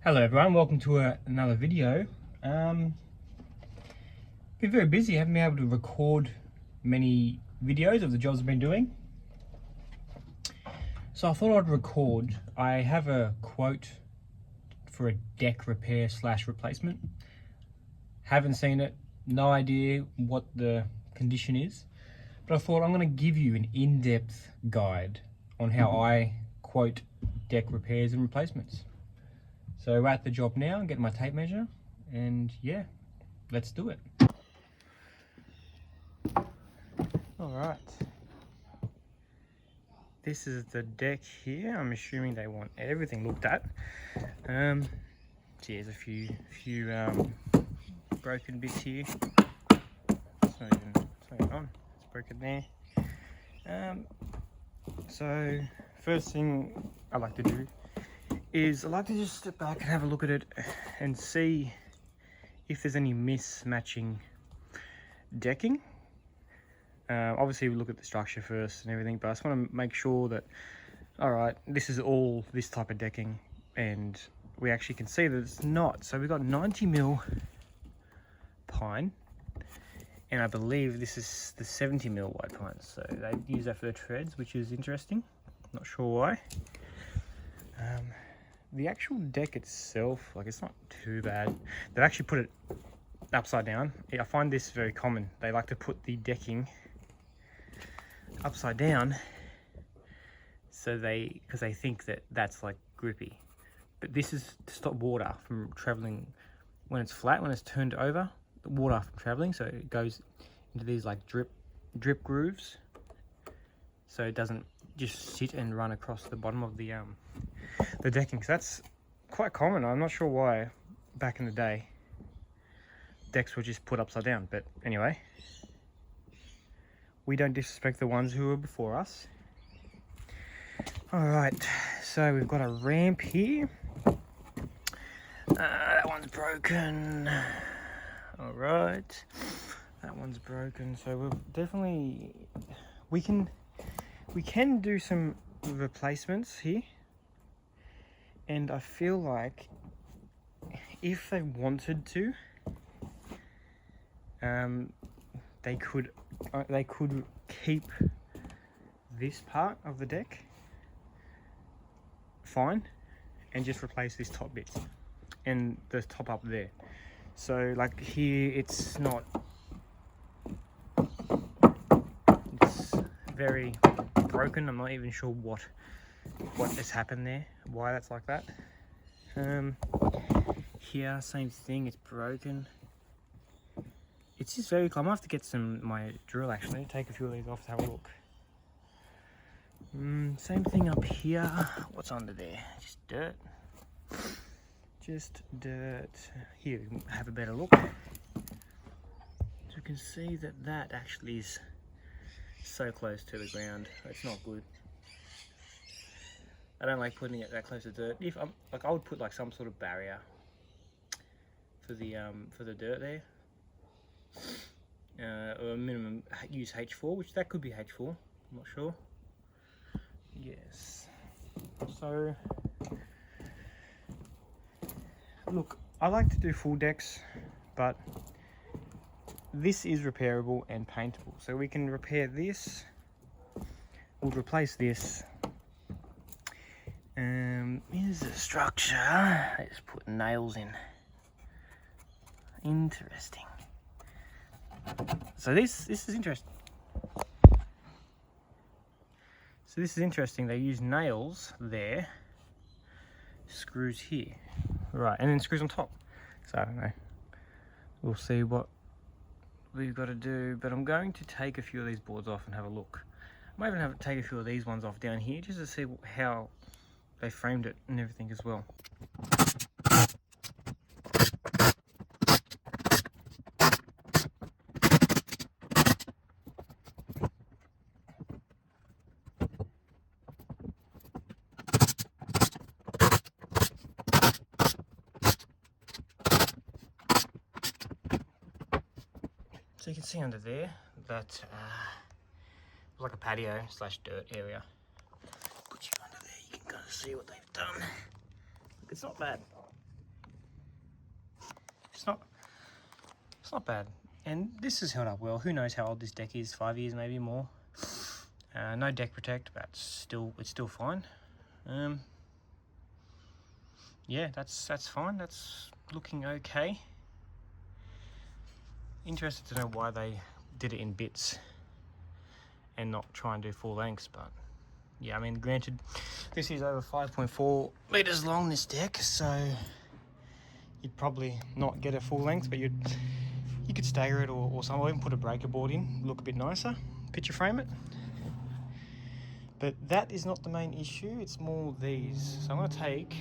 Hello everyone, welcome to another video. Been very busy, haven't been able to record many videos of the jobs I've been doing. So I thought I'd record. I have a quote for a deck repair / replacement. Haven't seen it, no idea what the condition is, but I thought I'm going to give you an in-depth guide on how I quote deck repairs and replacements. So we're at the job now, getting my tape measure, and yeah, let's do it. All right. This is the deck here. I'm assuming they want everything looked at. There's a few broken bits here. It's not even on. It's broken there. So first thing I like to do is I like to just step back and have a look at it and see if there's any mismatching decking. Obviously we look at the structure first and everything, but I just want to make sure that, all right, this is all this type of decking, and we actually can see that it's not. So we've got 90mm pine, and I believe this is the 70mm white pine, so they use that for the treads, which is interesting. Not sure why. The actual deck itself, like, it's not too bad. They've actually put it upside down. I find this very common. They like to put the decking upside down, so because they think that that's like grippy. But this is to stop water from traveling when it's flat. When it's turned over, the water from traveling, so it goes into these like drip grooves, so it doesn't just sit and run across the bottom of the decking. So that's quite common. I'm not sure why back in the day decks were just put upside down, but anyway, we don't disrespect the ones who were before us. All right, so we've got a ramp here. That one's broken. All right, that one's broken. So we'll definitely, we can do some replacements here. And I feel like if they wanted to, they could keep this part of the deck fine and just replace this top bit and the top up there. So like here, it's very broken. I'm not even sure what has happened there, why that's like that. Here, same thing, it's broken. It's just very common. I have to get my drill actually, take a few of these off to have a look. Same thing up here. What's under there? Just dirt. Just dirt. Here, we can have a better look. So you can see that actually is so close to the ground. It's not good. I don't like putting it that close to dirt. If I'm like, I would put like some sort of barrier for the dirt there, or a minimum use H4, which that could be H4. I'm not sure. Yes. So look, I like to do full decks, but this is repairable and paintable, so we can repair this. We'll replace this. Here's the structure. Let's put nails in. Interesting. So this is interesting. So this is interesting. They use nails there, screws here, right, and then screws on top. So I don't know. We'll see what we've got to do. But I'm going to take a few of these boards off and have a look. I might even have to take a few of these ones off down here just to see how they framed it and everything as well. So you can see under there that like a patio / dirt area. Put you under there, you can kind of see what they've done. It's not bad. It's not bad. And this has held up well. Who knows how old this deck is? 5 years, maybe more. No deck protect, but it's still fine. Yeah, that's fine. That's looking okay. Interested to know why they did it in bits and not try and do full lengths, but yeah, I mean, granted, this is over 5.4 meters long, this deck, so you'd probably not get a full length, but you could stagger it or something, or even put a breaker board in, look a bit nicer, picture frame it. But that is not the main issue, it's more these. So I'm going to take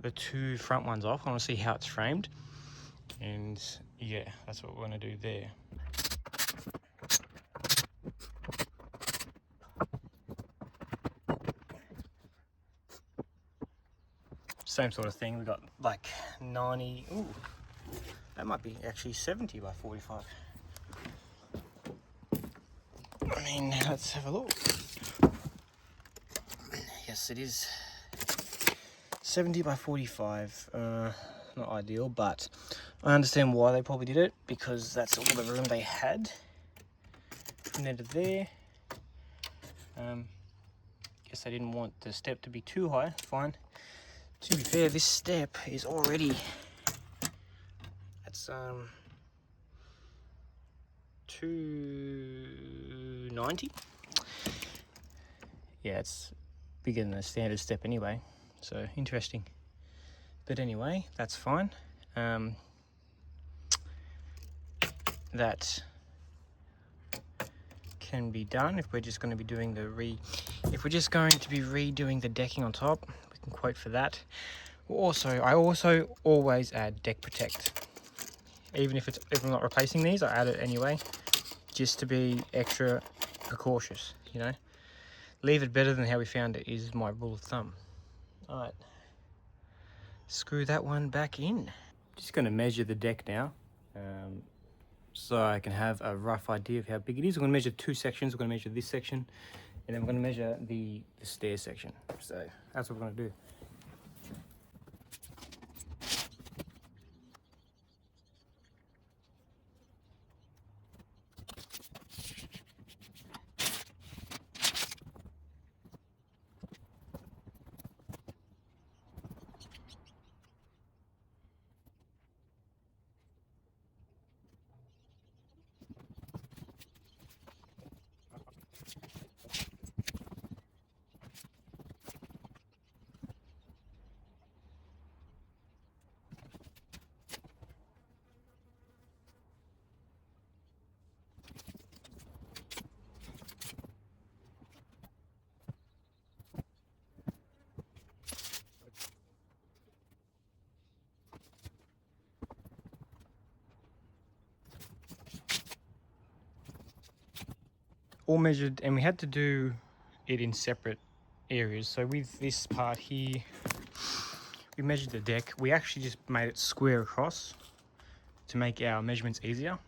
the two front ones off. I want to see how it's framed, and yeah, that's what we're going to do there. Same sort of thing. We got like 90. Ooh, that might be actually 70 by 45. I mean, let's have a look. Yes, it is 70 by 45. Not ideal, but I understand why they probably did it, because that's all the room they had from there to there. Guess they didn't want the step to be too high. Fine. To be fair, this step is already, that's 290. Yeah, it's bigger than a standard step anyway, so interesting. But anyway, that's fine. That can be done if we're just going to be doing redoing the decking on top. We can quote for that. I also always add deck protect, even if I'm not replacing these. I add it anyway, just to be extra precautious, you know. Leave it better than how we found it is my rule of thumb. All right, screw that one back in. Just going to measure the deck now, so I can have a rough idea of how big it is. We're going to measure two sections. We're going to measure this section, and then we're going to measure the stair section. So that's what we're going to do. All measured, and we had to do it in separate areas. So with this part here, we measured the deck. We actually just made it square across to make our measurements easier.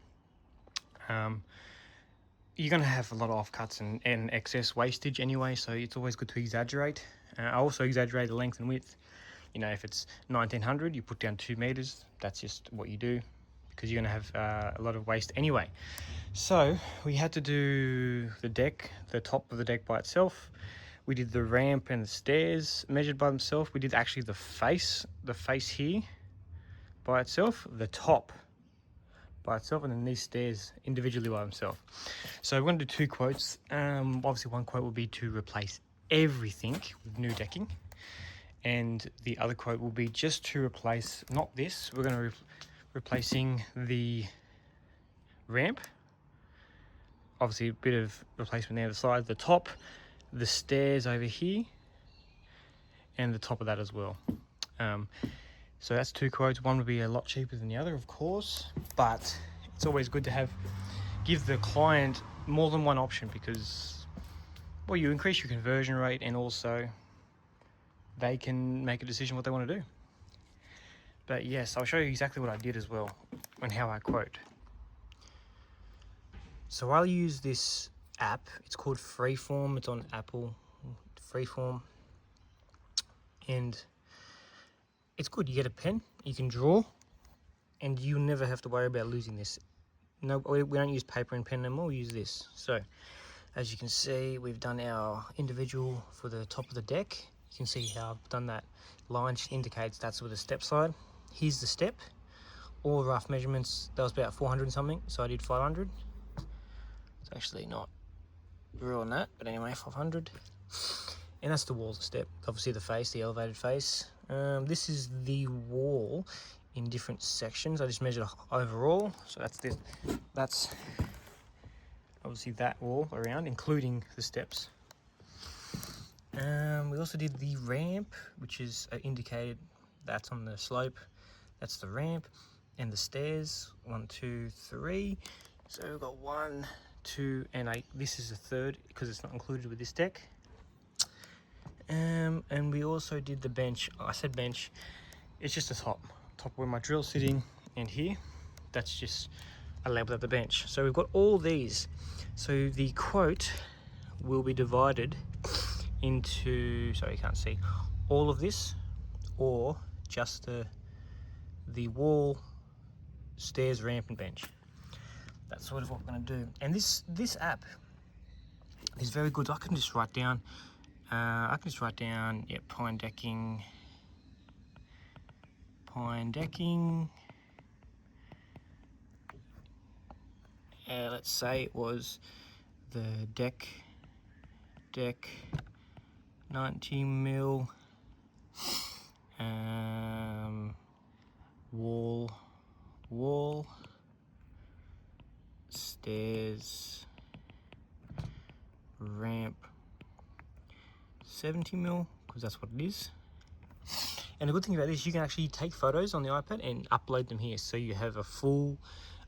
You're going to have a lot of offcuts and excess wastage anyway, so it's always good to exaggerate. I also exaggerate the length and width. You know, if it's 1900, you put down 2 meters. That's just what you do, because you're going to have a lot of waste anyway. So we had to do the deck, the top of the deck by itself. We did the ramp and the stairs measured by themselves. We did actually the face here by itself, the top by itself, and then these stairs individually by themselves. So we're going to do 2 quotes. Obviously one quote will be to replace everything with new decking, and the other quote will be just to replace, not this, we're going to replacing the ramp. Obviously a bit of replacement there, the side, the top, the stairs over here, and the top of that as well. So that's 2 quotes. One would be a lot cheaper than the other, of course, but it's always good to give the client more than one option, because, well, you increase your conversion rate, and also they can make a decision what they want to do. But yes, I'll show you exactly what I did as well and how I quote. So I'll use this app. It's called Freeform. It's on Apple, Freeform. And it's good. You get a pen, you can draw, and you never have to worry about losing this. No, we don't use paper and pen anymore, we use this. So as you can see, we've done our individual for the top of the deck. You can see how I've done that line, indicates that's with a step side. Here's the step. All rough measurements, that was about 400 something, so I did 500. It's actually not real on that, but anyway, 500. And that's the wall step. Obviously the face, the elevated face. This is the wall in different sections. I just measured overall, so that's this. That's obviously that wall around, including the steps. We also did the ramp, which is indicated. That's on the slope. That's the ramp, and the stairs. 1, 2, 3. So we've got 1, 2, and 8. This is the third because it's not included with this deck. And we also did the bench. I said bench. It's just the top where my drill's sitting, and here, that's just a label at the bench. So we've got all these. So the quote will be divided into, sorry, you can't see, all of this, or just the wall, stairs, ramp, and bench. That's sort of what we're going to do. And this app is very good. I can just write down, yeah, pine decking. Let's say it was the deck 90 mil, wall, stairs, ramp 70 mil, because that's what it is. And the good thing about this, you can actually take photos on the iPad and upload them here, so you have a full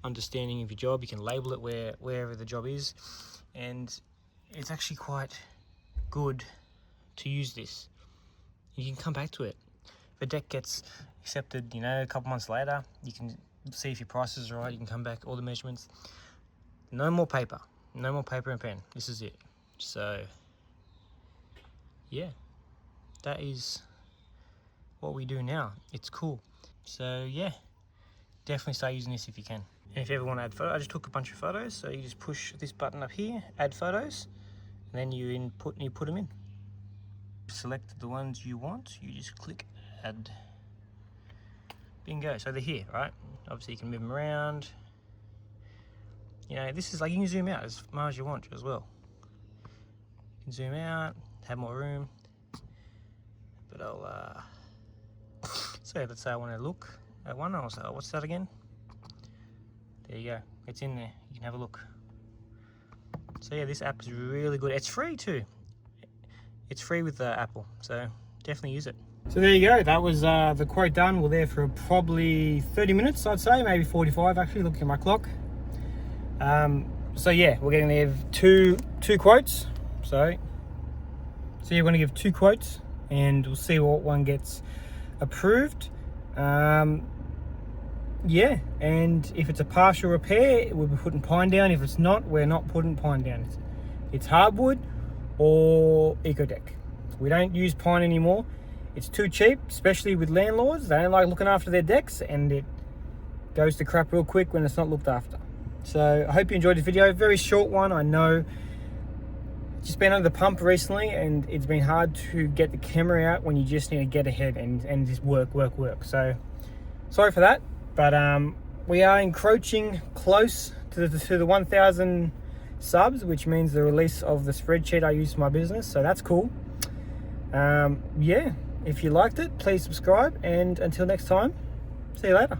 understanding of your job. You can label it wherever the job is, and it's actually quite good to use this. You can come back to it. If a deck gets accepted, you know, a couple months later, you can see if your prices are right. You can come back, all the measurements. No more paper and pen. This is it. So yeah, that is what we do now. It's cool. So yeah, definitely start using this if you can. And if you ever want to add photos, I just took a bunch of photos. So you just push this button up here, add photos, and then you put them in. Select the ones you want. You just click add. Bingo. So they're here, right? Obviously you can move them around. You know, this is like, you can zoom out as far as you want as well. You can zoom out, have more room. But I'll so let's say I want to look at one. I'll say, oh, what's that again? There you go. It's in there. You can have a look. So yeah, this app is really good. It's free too. It's free with Apple, so definitely use it. So there you go. That was the quote done. We're there for probably 30 minutes, I'd say, maybe 45 actually, looking at my clock. So yeah, we're getting there two quotes. So you're going to give 2 quotes, and we'll see what one gets approved. Yeah, and if it's a partial repair, we'll be putting pine down. If it's not, we're not putting pine down. It's hardwood or EcoDeck. We don't use pine anymore. It's too cheap, especially with landlords. They don't like looking after their decks, and it goes to crap real quick when it's not looked after. So I hope you enjoyed this video. Very short one, I know. Just been under the pump recently, and it's been hard to get the camera out when you just need to get ahead and just work. So sorry for that, but we are encroaching close to the 1,000 subs, which means the release of the spreadsheet I use for my business. So that's cool. Yeah, if you liked it, please subscribe, and until next time, see you later.